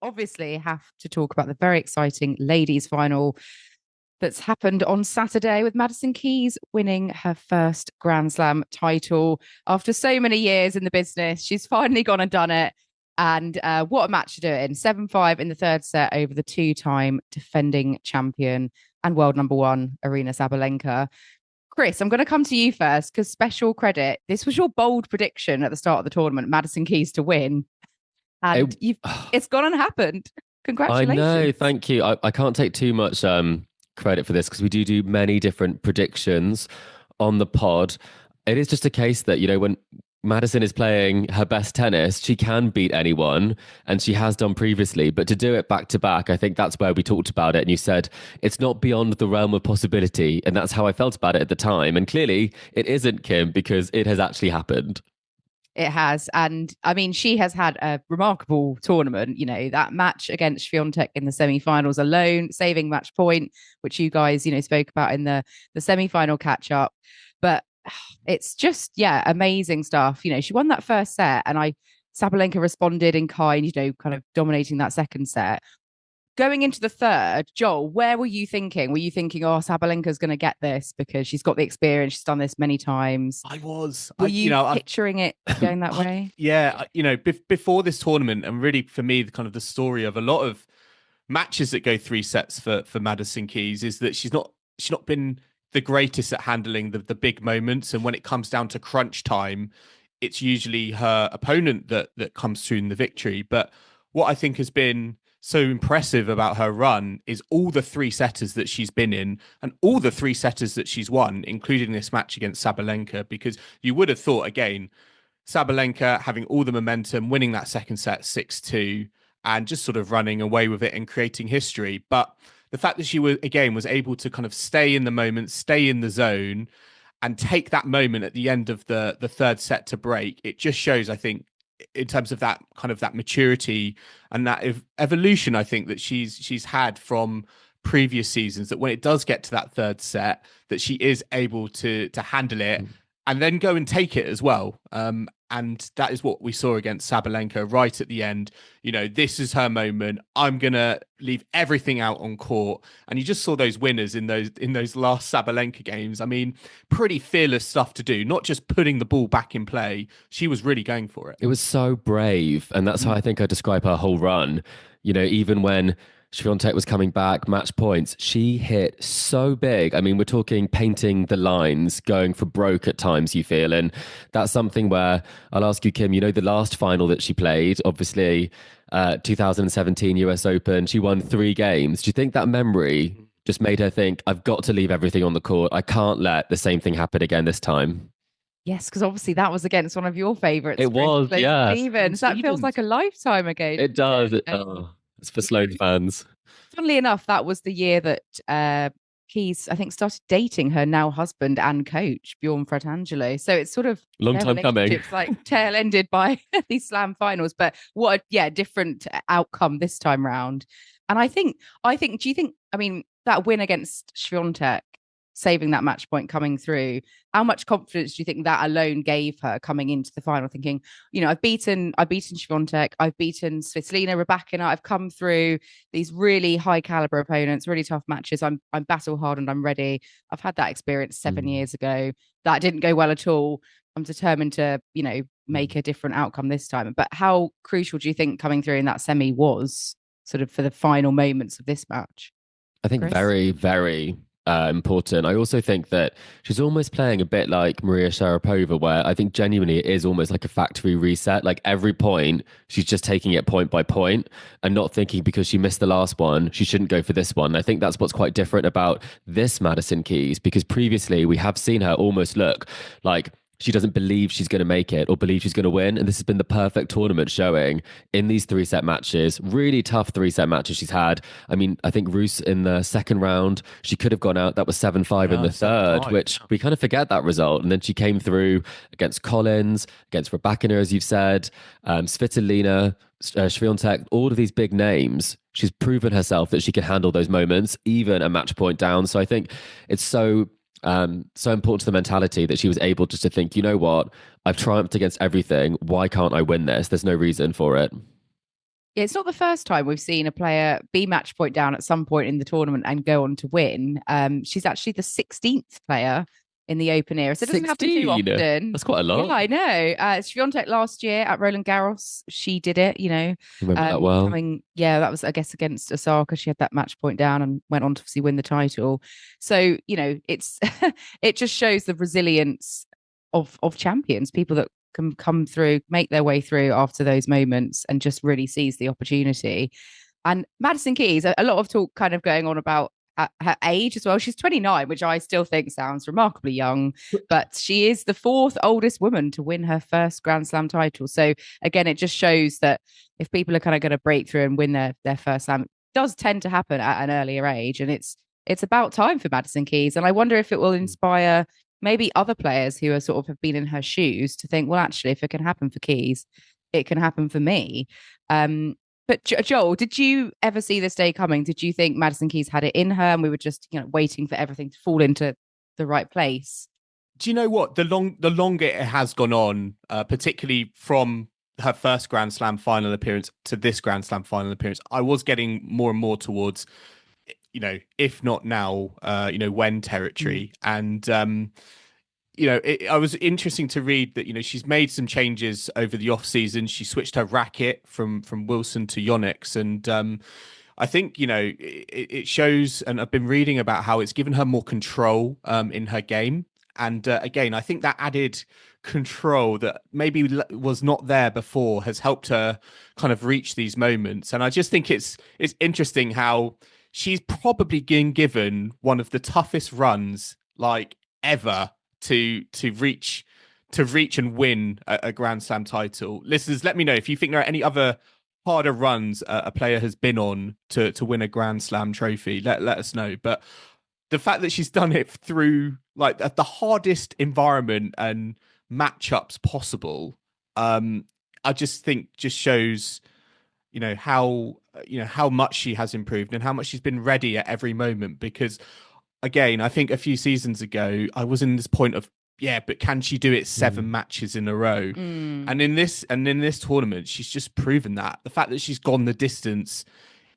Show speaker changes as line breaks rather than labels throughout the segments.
obviously have to talk about the very exciting ladies' final that's happened on Saturday with Madison Keys winning her first Grand Slam title after so many years in the business. She's finally gone and done it. And what a match to do it in 7-5 in the third set over the two-time defending champion and world number one, Aryna Sabalenka. Chris, I'm going to come to you first because special credit. This was your bold prediction at the start of the tournament, Madison Keys to win. And
It,
it's gone and happened.
I know,
Congratulations.
thank you. I can't take too much credit for this because we do many different predictions on the pod. It is just a case that, when Madison is playing her best tennis, she can beat anyone, and she has done previously. But to do it back to back, I think that's where we talked about it. And you said it's not beyond the realm of possibility. And that's how I felt about it at the time. And clearly it isn't, Kim, because it has actually happened.
It has. And I mean, she has had a remarkable tournament. That match against Swiatek in the semi-finals alone, saving match point, which you guys, spoke about in the semi-final catch up. But it's just, yeah, amazing stuff. She won that first set and Sabalenka responded in kind, kind of dominating that second set. Going into the third, Joel, where were you thinking? Were you thinking, oh, Sabalenka's going to get this because she's got the experience, she's done this many times?
I was,
Were you picturing it going that way?
Yeah, before this tournament, and really for me, kind of the story of a lot of matches that go three sets for Madison Keys is that she's not been the greatest at handling the big moments, and when it comes down to crunch time, it's usually her opponent that comes through in the victory. But what I think has been so impressive about her run is all the three setters that she's been in and all the three setters that she's won, including this match against Sabalenka, because you would have thought, again, Sabalenka having all the momentum, winning that second set 6-2 and just sort of running away with it and creating history. But the fact that she was able to kind of stay in the moment, stay in the zone and take that moment at the end of the third set to break, it just shows, I think, in terms of that kind of that maturity and that evolution, I think that she's had from previous seasons, that when it does get to that third set, that she is able to handle it and then go and take it as well. And that is what we saw against Sabalenka right at the end. This is her moment. I'm gonna leave everything out on court. And you just saw those winners in those last Sabalenka games. I mean, pretty fearless stuff to do, not just putting the ball back in play. She was really going for it.
It was so brave. And that's how I think I describe her whole run. Even when Swiatek was coming back, match points, she hit so big. I mean, we're talking painting the lines, going for broke at times, you feel. And that's something where I'll ask you, Kim, the last final that she played, obviously 2017 US Open, she won 3 games. Do you think that memory just made her think, I've got to leave everything on the court. I can't let the same thing happen again this time?
Yes, because obviously that was against one of your favourites,
It
Chris,
was,
Sloane
yeah.
Stevens. That feels like a lifetime ago.
It does. It's for Sloane fans.
Funnily enough, that was the year that Keys, I think, started dating her now husband and coach, Bjorn Fratangelo. So it's sort of
Long time coming.
Like tail ended by these slam finals. But what a different outcome this time round. And I think, do you think, I mean, that win against Swiatek, saving that match point coming through, how much confidence do you think that alone gave her coming into the final, thinking, I've beaten Swiatek, I've beaten Svitolina, Rybakina, I've come through these really high caliber opponents, really tough matches, I'm battle hardened, I'm ready, I've had that experience 7 years ago, that didn't go well at all, I'm determined to make a different outcome this time. But how crucial do you think coming through in that semi was sort of for the final moments of this match,
I think
Chris?
very, very important. I also think that she's almost playing a bit like Maria Sharapova, where I think genuinely it is almost like a factory reset. Like every point, she's just taking it point by point and not thinking because she missed the last one, she shouldn't go for this one. I think that's what's quite different about this Madison Keys, because previously we have seen her almost look like she doesn't believe she's going to make it or believe she's going to win. And this has been the perfect tournament showing in these 3-set matches, really tough 3-set matches she's had. I mean, I think Roos in the second round, she could have gone out. That was 7-5 in the third, which we kind of forget that result. And then she came through against Collins, against Rybakina, as you've said, Svitolina, Swiatek, all of these big names. She's proven herself that she can handle those moments, even a match point down. So I think it's so important to the mentality that she was able just to think, you know what, I've triumphed against everything. Why can't I win this? There's no reason for it.
Yeah, it's not the first time we've seen a player be match point down at some point in the tournament and go on to win. She's actually the 16th player in the open era, so it doesn't happen too
16.
often.
That's quite a
Yeah,
lot.
I know. Swiatek last year at Roland Garros, she did it.
Remember that well.
That was, I guess, against Osaka. She had that match point down and went on to obviously win the title. So it's it just shows the resilience of champions, people that can come through, make their way through after those moments and just really seize the opportunity. And Madison Keys, a lot of talk kind of going on about her age as well. She's 29, which I still think sounds remarkably young, but she is the fourth oldest woman to win her first Grand Slam title. So again, it just shows that if people are kind of going to break through and win their first slam, it does tend to happen at an earlier age. And it's about time for Madison Keys. And I wonder if it will inspire maybe other players who are sort of have been in her shoes to think, well, actually, if it can happen for Keys, it can happen for me. But Joel, did you ever see this day coming? Did you think Madison Keys had it in her and we were just, waiting for everything to fall into the right place?
Do you know what? The longer it has gone on, particularly from her first Grand Slam final appearance to this Grand Slam final appearance, I was getting more and more towards, if not now, when territory. And I was interesting to read that, she's made some changes over the off season. She switched her racket from Wilson to Yonex. And I think, it shows, and I've been reading about how it's given her more control in her game. And again, I think that added control that maybe was not there before has helped her kind of reach these moments. And I just think it's interesting how she's probably been given one of the toughest runs like ever to reach and win a Grand Slam title. Listeners, let me know if you think there are any other harder runs a player has been on to win a Grand Slam trophy. Let us know. But the fact that she's done it through like the hardest environment and matchups possible, I just think just shows how much she has improved and how much she's been ready at every moment. Because again, I think a few seasons ago, I was in this point of, but can she do it 7 matches in a row? And in this tournament, she's just proven that. The fact that she's gone the distance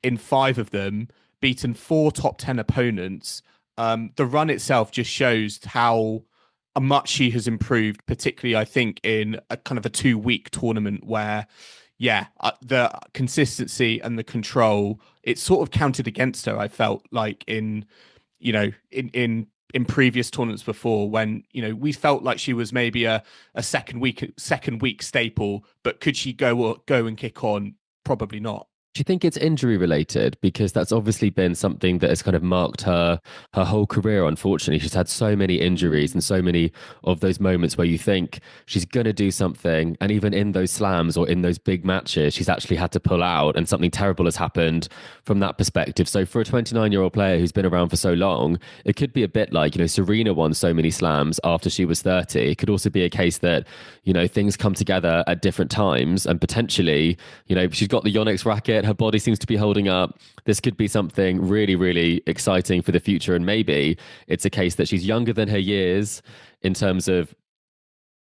in 5 of them, beaten 4 top 10 opponents, the run itself just shows how much she has improved, particularly, I think, in a kind of a 2-week tournament where, the consistency and the control, it sort of counted against her, I felt like in previous tournaments before when, we felt like she was maybe a second week staple, but could she go and kick on? Probably not.
Do you think it's injury related? Because that's obviously been something that has kind of marked her whole career. Unfortunately, she's had so many injuries and so many of those moments where you think she's going to do something, and even in those slams or in those big matches, she's actually had to pull out, and something terrible has happened from that perspective. So for a 29-year-old player who's been around for so long, it could be a bit like, Serena won so many slams after she was 30. It could also be a case that, things come together at different times, and potentially, she's got the Yonex racket, her body seems to be holding up. This could be something really, really exciting for the future. And maybe it's a case that she's younger than her years in terms of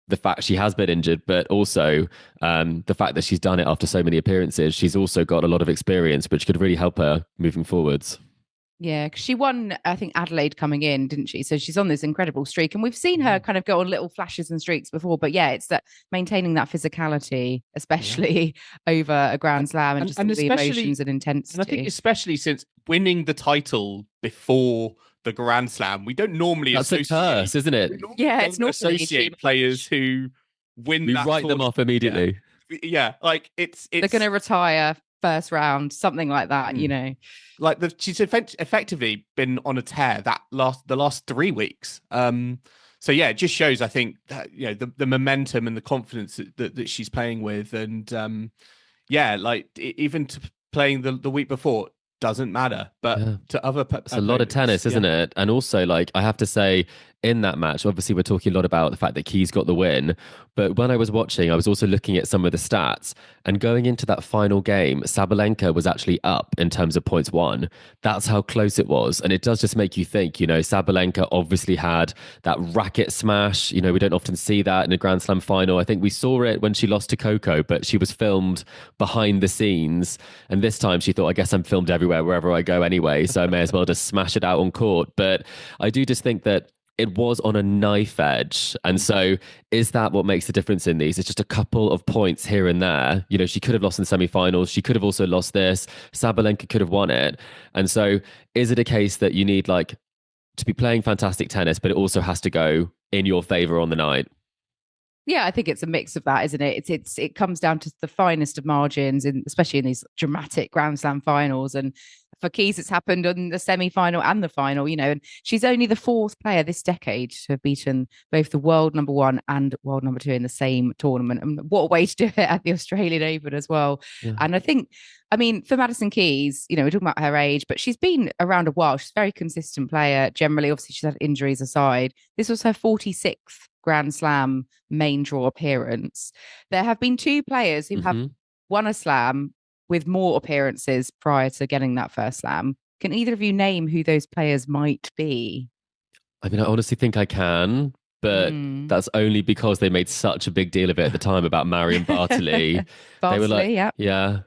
the fact she has been injured, but also the fact that she's done it after so many appearances. She's also got a lot of experience, which could really help her moving forwards.
Yeah, because she won, I think, Adelaide coming in, didn't she? So she's on this incredible streak. And we've seen her kind of go on little flashes and streaks before. But yeah, it's that maintaining that physicality, especially over a Grand Slam and just all the emotions and intensity.
And I think especially since winning the title before the Grand Slam, we don't normally
associate. That's a curse, isn't it?
Yeah, it's not
associate players who win.
We write them off immediately.
Yeah, like it's
they're going to retire first round, something like that,
Like she's effectively been on a tear the last 3 weeks. So yeah, it just shows, I think, that the momentum and the confidence that she's playing with, and even to playing the week before doesn't matter, but to other
it's a lot of tennis, isn't it? And also, like, I have to say, in that match. Obviously, we're talking a lot about the fact that Keys got the win, but when I was watching, I was also looking at some of the stats. And going into that final game, Sabalenka was actually up in terms of points won. That's how close it was. And it does just make you think, Sabalenka obviously had that racket smash. We don't often see that in a Grand Slam final. I think we saw it when she lost to Coco, but she was filmed behind the scenes. And this time she thought, I guess I'm filmed everywhere, wherever I go anyway. So I may as well just smash it out on court. But I do just think that it was on a knife edge. And so is that what makes the difference in these? It's just a couple of points here and there. She could have lost in the semifinals. She could have also lost this. Sabalenka could have won it. And so is it a case that you need to be playing fantastic tennis, but it also has to go in your favor on the night?
Yeah, I think it's a mix of that, isn't it? It comes down to the finest of margins, especially in these dramatic Grand Slam finals. And for Keys, it's happened on the semi-final and the final, and she's only the fourth player this decade to have beaten both the world #1 and world #2 in the same tournament. And what a way to do it at the Australian Open as well. Yeah. And I think, for Madison Keys, we're talking about her age, but she's been around a while. She's a very consistent player. Generally, obviously, she's had injuries aside. This was her 46th Grand Slam main draw appearance. There have been two players who have won a slam with more appearances prior to getting that first slam. Can either of you name who those players might be?
I honestly think I can, but that's only because they made such a big deal of it at the time about Marion Bartoli. They were like, yeah.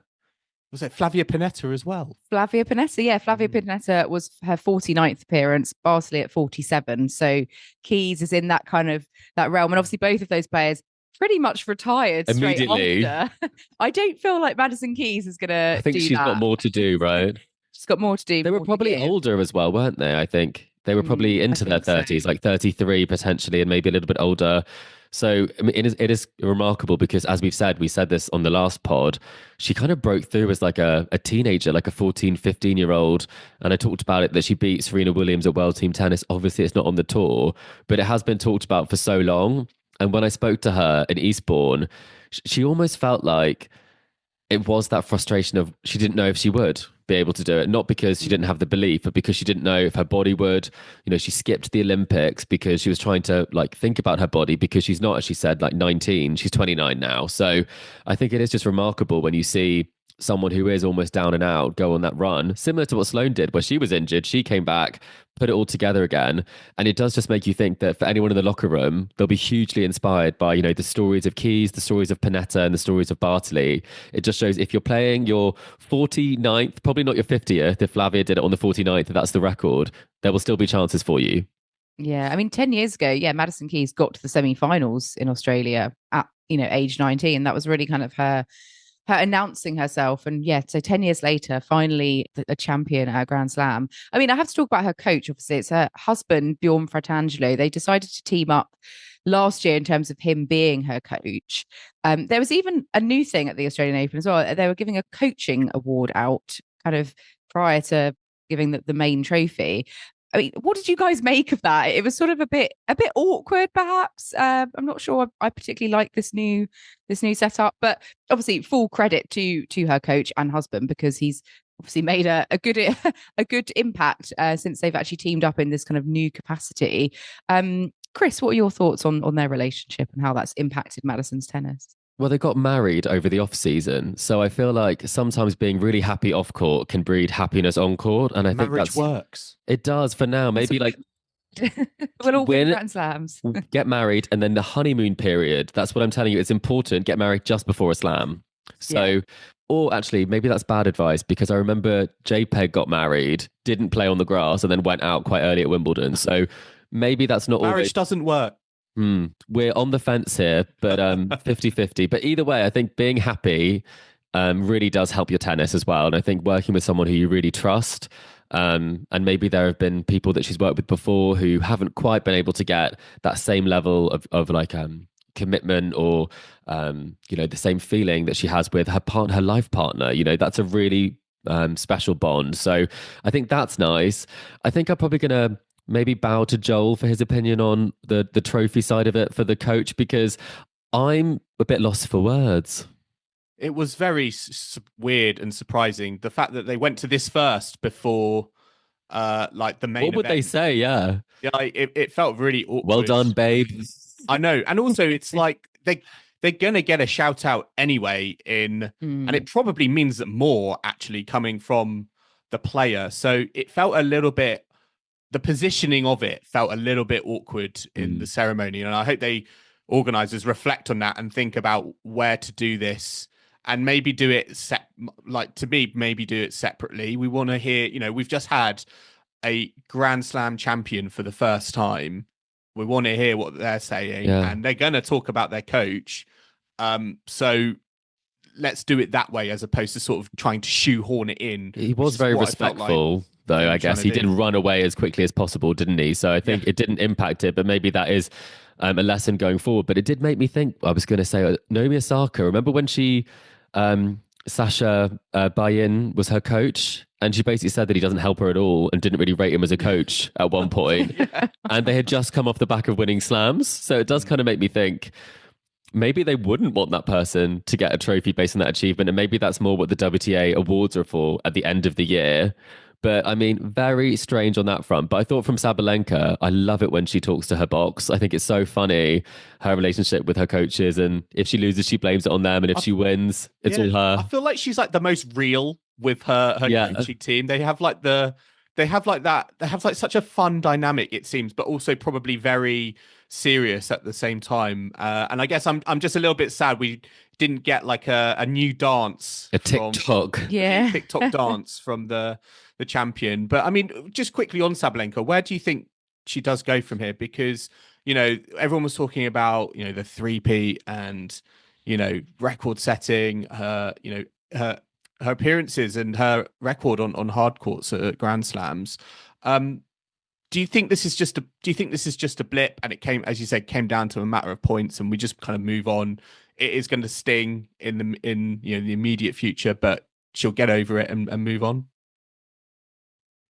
Was it Flavia Pennetta as well?
Flavia Pennetta, yeah. Flavia Pennetta was her 49th appearance, Bartoli at 47. So Keys is in that kind of that realm. And obviously both of those players pretty much retired
immediately.
Straight after. I don't feel like Madison Keys is going to
I think she's got more to do, right?
She's got more to do.
They were probably older as well, weren't they? I think they were probably into their 30s, like 33 potentially, and maybe a little bit older. So it is remarkable because, as we said this on the last pod, she kind of broke through as like a teenager, like a 14, 15-year-old. And I talked about it that she beat Serena Williams at World Team Tennis. Obviously, it's not on the tour, but it has been talked about for so long. And when I spoke to her in Eastbourne, she almost felt like it was that frustration of she didn't know if she would be able to do it, not because she didn't have the belief, but because she didn't know if her body would. She skipped the Olympics because she was trying to think about her body, because she's not, as she said, 19, she's 29 now. So I think it is just remarkable when you see someone who is almost down and out go on that run, similar to what Sloane did, where she was injured, she came back, put it all together again. And it does just make you think that for anyone in the locker room, they'll be hugely inspired by, the stories of Keys, the stories of Pennetta, and the stories of Bartoli. It just shows if you're playing your 49th, probably not your 50th, if Flavia did it on the 49th, if that's the record, there will still be chances for you.
Yeah, 10 years ago, Madison Keys got to the semi-finals in Australia at, age 19. That was really kind of her announcing herself. And so 10 years later, finally a champion at a Grand Slam. I have to talk about her coach. Obviously, it's her husband, Bjorn Fratangelo. They decided to team up last year in terms of him being her coach. There was even a new thing at the Australian Open as well. They were giving a coaching award out kind of prior to giving the main trophy. What did you guys make of that? It was sort of a bit awkward, perhaps. I'm not sure I particularly like this new setup, but obviously full credit to her coach and husband, because he's obviously made a good impact since they've actually teamed up in this kind of new capacity. Chris, what are your thoughts on their relationship and how that's impacted Madison's tennis?
Well, they got married over the off season, so I feel like sometimes being really happy off court can breed happiness on court, and I think
marriage works.
It does for now. Maybe
we'll all win Grand Slams.
Get married, and then the honeymoon period. That's what I'm telling you. It's important. Get married just before a slam. So, or actually, maybe that's bad advice, because I remember JPEG got married, didn't play on the grass, and then went out quite early at Wimbledon. So maybe that's not
marriage doesn't work.
We're on the fence here, but 50-50. But either way, I think being happy really does help your tennis as well. And I think working with someone who you really trust, and maybe there have been people that she's worked with before who haven't quite been able to get that same level of commitment or the same feeling that she has with her life partner. That's a really special bond. So I think that's nice. I think I'm probably gonna maybe bow to Joel for his opinion on the trophy side of it for the coach, because I'm a bit lost for words.
It was very weird and surprising, the fact that they went to this first before like the main
What would they
event.
say? Yeah.
Yeah, it felt really awkward.
Well done, babe.
I know. And also it's like they're gonna get a shout out anyway and it probably means that more actually coming from the player. So it felt a little bit, the positioning of it felt a little bit awkward in the ceremony. And I hope they organizers reflect on that and think about where to do this and maybe do it maybe do it separately. We want to hear, we've just had a Grand Slam champion for the first time. We want to hear what they're saying, and they're going to talk about their coach. So let's do it that way as opposed to sort of trying to shoehorn it in.
He was very respectful, though, I guess. He didn't run away as quickly as possible, didn't he? So I think it didn't impact it, but maybe that is a lesson going forward. But it did make me think, I was going to say, Naomi Osaka, remember when Sasha Bayin was her coach? And she basically said that he doesn't help her at all and didn't really rate him as a coach at one point. And they had just come off the back of winning slams. So it does kind of make me think, maybe they wouldn't want that person to get a trophy based on that achievement. And maybe that's more what the WTA awards are for at the end of the year. But I mean, very strange on that front. But I thought from Sabalenka, I love it when she talks to her box. I think it's so funny, her relationship with her coaches. And if she loses, she blames it on them. And if she wins, it's all her.
I feel like she's like the most real with her coaching team. They have like such a fun dynamic, it seems, but also probably very serious at the same time. And I guess I'm just a little bit sad we didn't get like a new dance,
TikTok
dance from the champion. But I mean, just quickly on Sabalenka, where do you think she does go from here? Because everyone was talking about the three-peat and record setting, her appearances and her record on hard courts at Grand Slams. Do you think this is just a blip and it came down to a matter of points and we just kind of move on? It is going to sting in the immediate future, but she'll get over it and move on.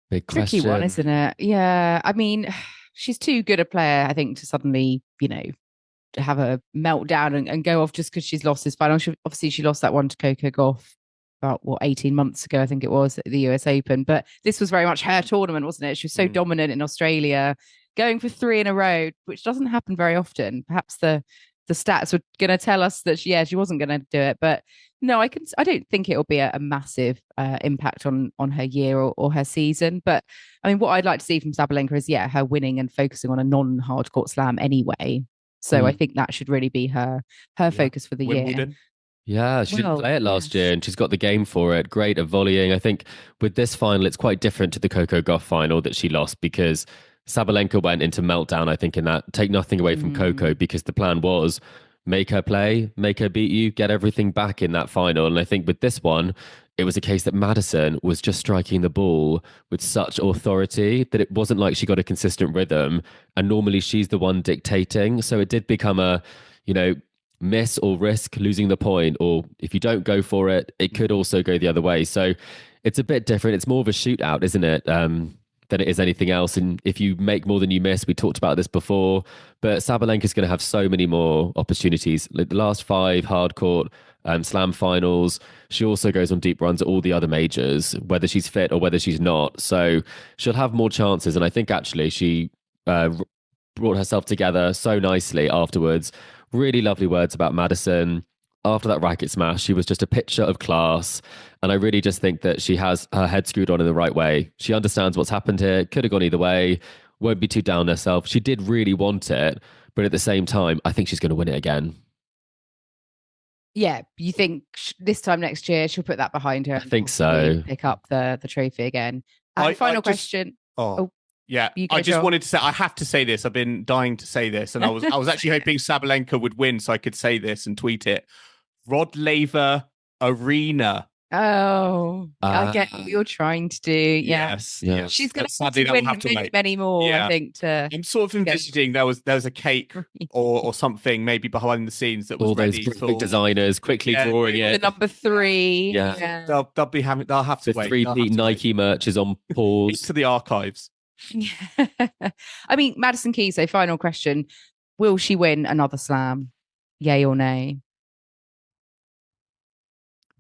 Big question.
Tricky one, isn't it? Yeah. I mean, she's too good a player, I think, to suddenly, to have a meltdown and go off just because she's lost this final. She lost that one to Coco Gauff about 18 months ago, I think it was, at the US Open. But this was very much her tournament, wasn't it? She was so dominant in Australia, going for 3 in a row, which doesn't happen very often. Perhaps the stats were going to tell us that she wasn't going to do it. But no, I don't think it'll be a massive impact on her year or her season. But I mean, what I'd like to see from Sabalenka is her winning and focusing on a non-hard court slam anyway. So I think that should really be her focus for the year.
Yeah, she didn't play it last year and she's got the game for it. Great at volleying. I think with this final, it's quite different to the Coco Gauff final that she lost because Sabalenka went into meltdown, I think, in that. Take nothing away from Coco because the plan was make her play, make her beat you, get everything back in that final. And I think with this one, it was a case that Madison was just striking the ball with such authority that it wasn't like she got a consistent rhythm. And normally she's the one dictating. So it did become a, miss or risk losing the point, or if you don't go for it, it could also go the other way. So it's a bit different. It's more of a shootout, isn't it? Than it is anything else. And if you make more than you miss, we talked about this before, but Sabalenka is going to have so many more opportunities. Like the last 5 hard court slam finals, she also goes on deep runs at all the other majors, whether she's fit or whether she's not. So she'll have more chances. And I think actually she brought herself together so nicely afterwards. Really lovely words about Madison. After that racket smash, she was just a picture of class. And I really just think that she has her head screwed on in the right way. She understands what's happened here. Could have gone either way. Won't be too down on herself. She did really want it. But at the same time, I think she's going to win it again.
Yeah. You think this time next year, she'll put that behind her?
I think so.
Pick up the trophy again. Final question.
Yeah, I just wanted to say, I have to say this. I've been dying to say this. And I was actually hoping Sabalenka would win so I could say this and tweet it. Rod Laver Aryna.
Oh, I get what you're trying to do.
Yes.
She's going to win many more, I think.
I'm sort of envisaging there was a cake or something maybe behind the scenes that was
all
ready
those
for
designers quickly drawing it.
The number 3.
Yeah.
They'll have to
the
wait.
The three-peat Nike merch is on pause.
To the archives.
I mean, Madison Keys, so final question. Will she win another slam? Yay or nay?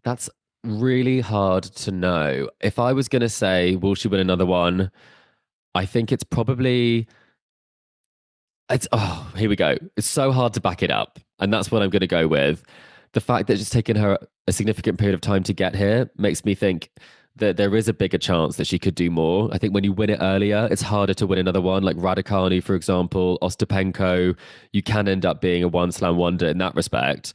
That's really hard to know. If I was going to say, will she win another one? I think it's probably here we go. It's so hard to back it up. And that's what I'm going to go with. The fact that it's taken her a significant period of time to get here makes me think that there is a bigger chance that she could do more. I think when you win it earlier, it's harder to win another one. Like Raducanu, for example, Ostapenko, you can end up being a one slam wonder in that respect.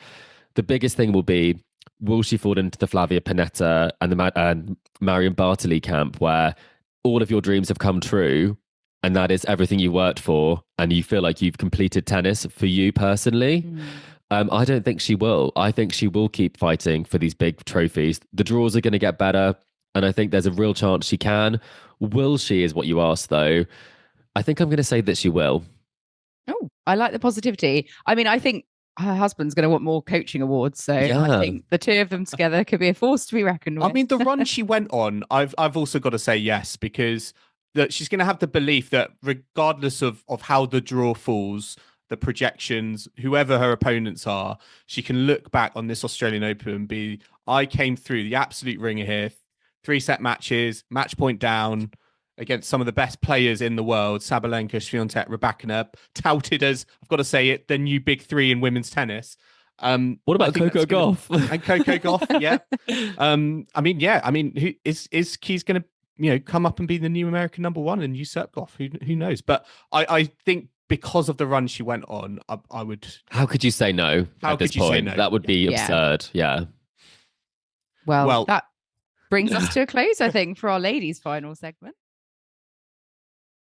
The biggest thing will be, will she fall into the Flavia Pennetta and the Marion Bartoli camp where all of your dreams have come true and that is everything you worked for and you feel like you've completed tennis for you personally? I don't think she will. I think she will keep fighting for these big trophies. The draws are going to get better, and I think there's a real chance she can. Will she, is what you asked, though. I think I'm going to say that she will.
Oh, I like the positivity. I mean, I think her husband's going to want more coaching awards, so
Yeah.
I think the two of them together could be a force to be reckoned with.
I mean, the run she went on, I've also got to say yes, because that she's going to have the belief that regardless of how the draw falls, the projections, whoever her opponents are, she can look back on this Australian Open and be, I came through the absolute ringer here, 3-set matches, match point down against some of the best players in the world, Sabalenka, Swiatek, Rybakina, touted as, I've got to say it, the new big three in women's tennis.
What about Coco Gauff?
And Coco Gauff, yeah. I mean, who is Keys going to come up and be the new American number one and usurp Gauff? Who knows? But I think because of the run she went on, I would.
How could you say no at this point? That would be absurd. Yeah.
Well, that brings us to a close, I think, for our ladies' final segment.